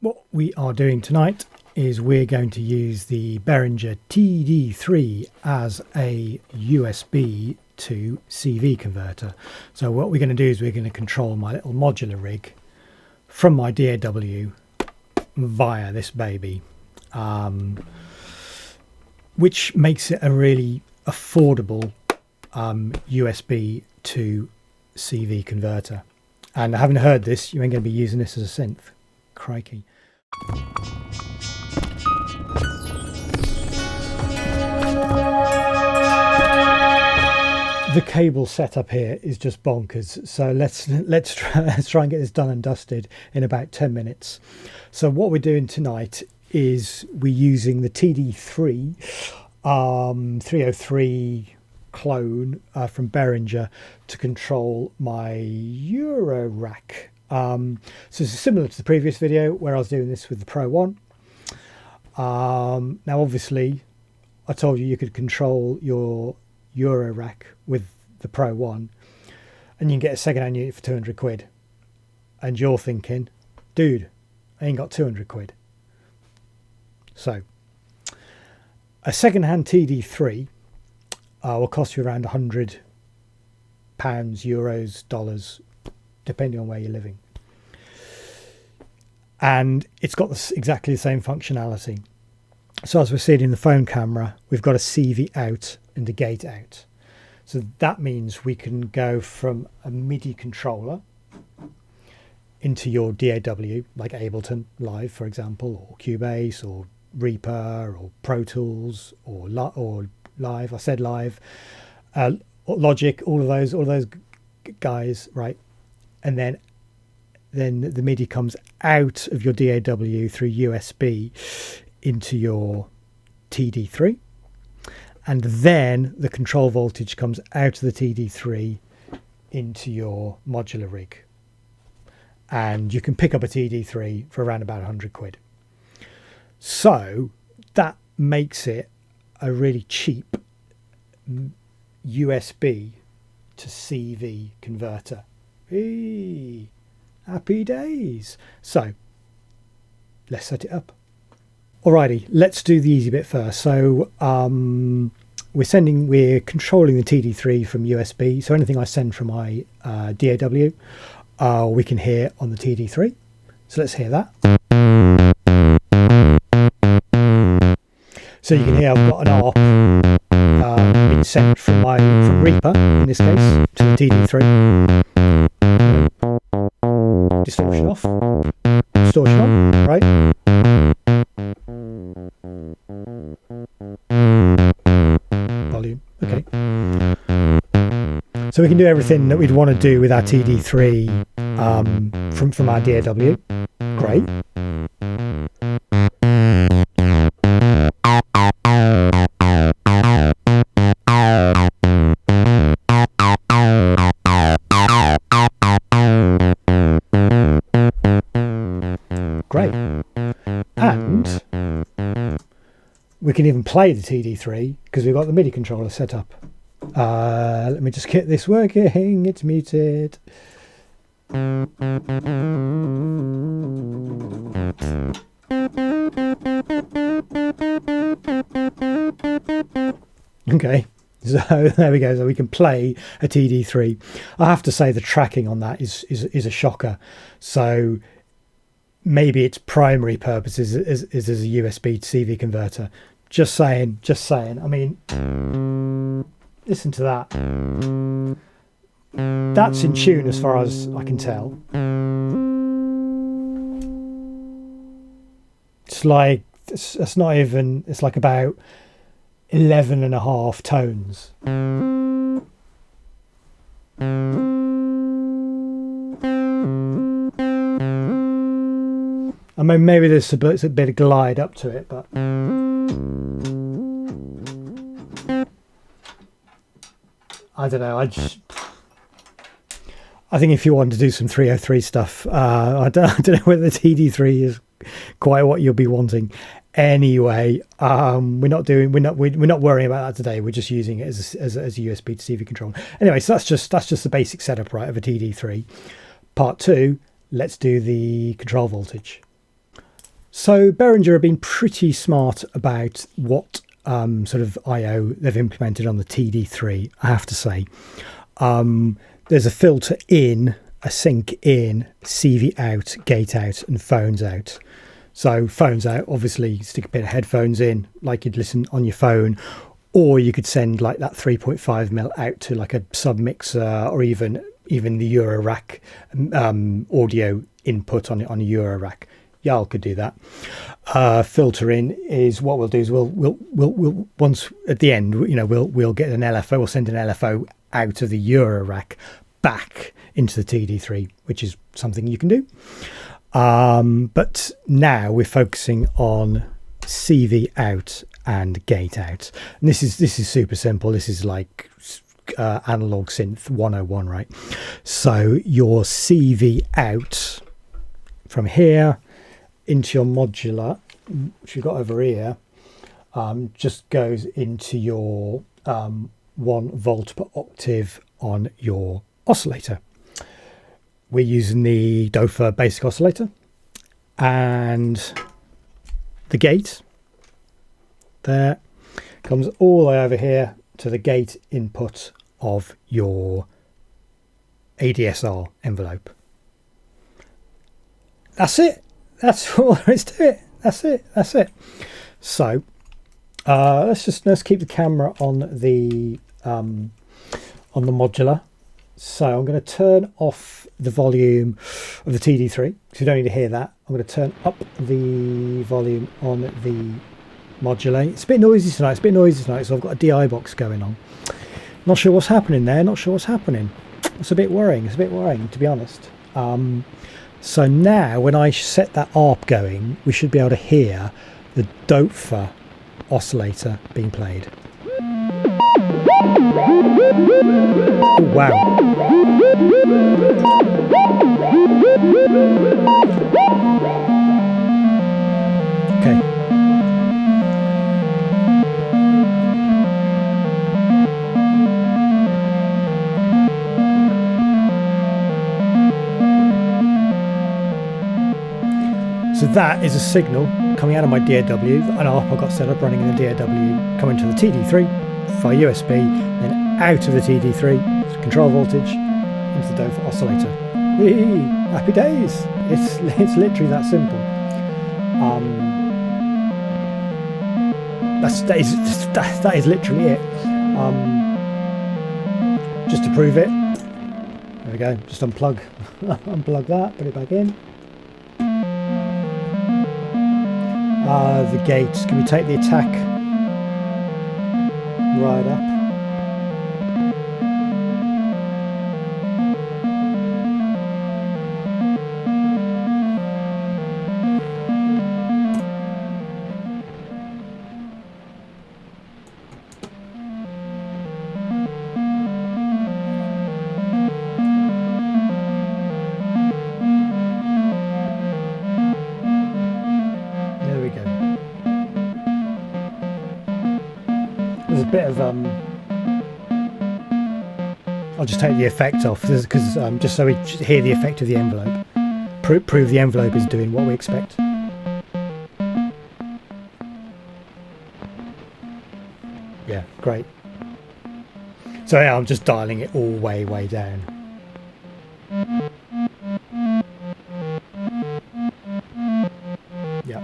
What we are doing tonight is we're going to use the Behringer TD-3 as a USB to CV converter. So what we're going to do is we're going to control my little modular rig from my DAW via this baby, which makes it a really affordable USB to CV converter. And having heard this, you ain't going to be using this as a synth. Crikey. The cable setup here is just bonkers, so let's try and get this done and dusted in about 10 minutes. So what we're doing tonight is we're using the TD-3 303 clone from Behringer to control my eurorack. So this is similar to the previous video where I was doing this with the Pro 1. Now obviously I told you could control your eurorack with the Pro 1 and you can get a second-hand unit for 200 quid, and you're thinking, dude, I ain't got 200 quid. So a second-hand TD-3 will cost you around £100, euros, dollars, depending on where you're living. And it's got exactly the same functionality. So as we're seeing in the phone camera, we've got a CV out and a gate out. So that means we can go from a MIDI controller into your DAW, like Ableton Live, for example, or Cubase, or Reaper, or Pro Tools, or Live. I said Live, Logic, all of those guys, right? And then the MIDI comes out of your DAW through USB into your TD-3, and then the control voltage comes out of the TD-3 into your modular rig, and you can pick up a TD-3 for around about 100 quid. So that makes it a really cheap USB to CV converter. Hey, happy days. So let's set it up. Alrighty, let's do the easy bit first. So we're controlling the TD-3 from USB. So anything I send from my DAW, we can hear on the TD-3. So let's hear that. So you can hear I've got an ARP being sent from Reaper, in this case, to the TD-3. Distortion off, distortion on, right? Volume, okay. So we can do everything that we'd want to do with our TD-3 from our DAW. Great. Great. And we can even play the TD-3 because we've got the MIDI controller set up. Let me just get this working. It's muted. Okay, so there we go. So we can play a TD-3. I have to say the tracking on that is a shocker. So maybe its primary purpose is as a USB to CV converter. Just saying. I mean, listen to that. That's in tune as far as I can tell. It's like, it's not even, it's like about 11 and a half tones. I mean, maybe there's a bit of glide up to it, but I don't know. I think if you want to do some 303 stuff, I don't know whether the TD-3 is quite what you'll be wanting. Anyway, we're not worrying about that today. We're just using it as a USB to CV controller. Anyway, so that's just the basic setup, right, of a TD-3. Part 2, let's do the control voltage. So Behringer have been pretty smart about what sort of I/O they've implemented on the TD-3, I have to say. There's a filter in, a sync in, CV out, gate out, and phones out. So phones out, obviously stick a bit of headphones in, like you'd listen on your phone, or you could send like that 3.5mm out to like a sub-mixer, or even the eurorack audio input on a eurorack. Y'all could do that. Filter in is what we'll do is we'll once at the end, we'll get an LFO, we'll send an LFO out of the eurorack back into the TD-3, which is something you can do. But now we're focusing on CV out and gate out, and this is super simple. This is like analog synth 101, right? So your CV out from here into your modular, which you've got over here, just goes into your 1 volt per octave on your oscillator. We're using the Dofa basic oscillator, and the gate there comes all the way over here to the gate input of your ADSR envelope. That's it. That's all there is to it. That's it. So let's keep the camera on the modular. So I'm going to turn off the volume of the TD-3 because you don't need to hear that. I'm going to turn up the volume on the modular. It's a bit noisy tonight. So I've got a DI box going on. Not sure what's happening there. It's a bit worrying. To be honest. So now when I set that ARP going, we should be able to hear the Dofa oscillator being played. Oh, wow. Okay. So that is a signal coming out of my DAW, an ARP I got set up running in the DAW, coming to the TD-3 via USB, then out of the TD-3, control voltage, into the Dofa oscillator. Whee! Happy days! It's literally that simple. That is literally it. Just to prove it, there we go. Just unplug that, put it back in. The gate. Can we take the attack right up? There's a bit of I'll just take the effect off because just so we hear the effect of the envelope, prove the envelope is doing what we expect. Yeah, great. So yeah, I'm just dialing it all way down. Yeah.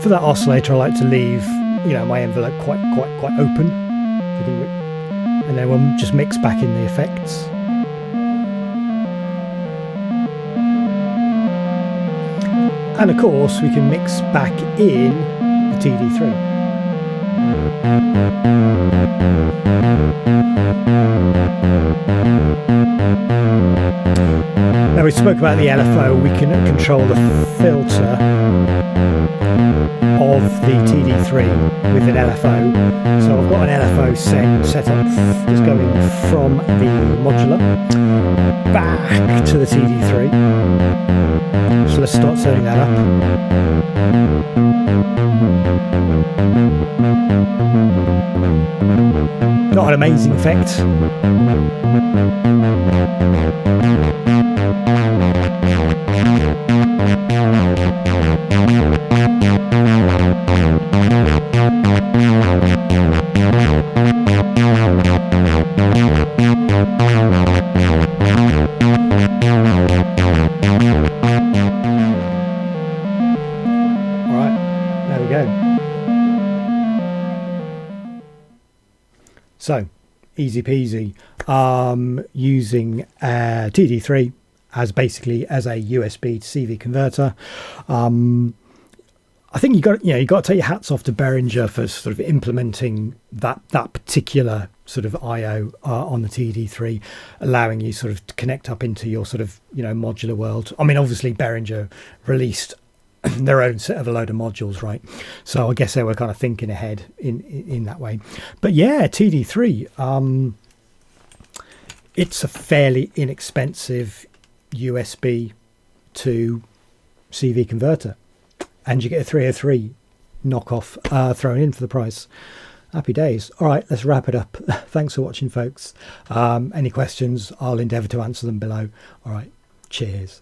For that oscillator, I like to leave, my envelope quite open, and then we'll just mix back in the effects. And of course, we can mix back in the TD-3. Now we spoke about the LFO. We can control the filter of the TD3 with an LFO. So I've got an LFO set up that's going from the modular back to the TD3. So let's start setting that up. Not an amazing effect. So, easy peasy, using TD3 as basically as a USB to CV converter. I think you got to take your hats off to Behringer for sort of implementing that particular sort of I/O on the TD3, allowing you sort of to connect up into your sort of modular world. I mean, obviously Behringer released their own set of a load of modules, right? So I guess they were kind of thinking ahead in that way. But yeah, TD3, it's a fairly inexpensive USB to CV converter, and you get a 303 knockoff thrown in for the price. Happy days. All right, let's wrap it up. Thanks for watching, folks. Any questions, I'll endeavour to answer them below. All right, cheers.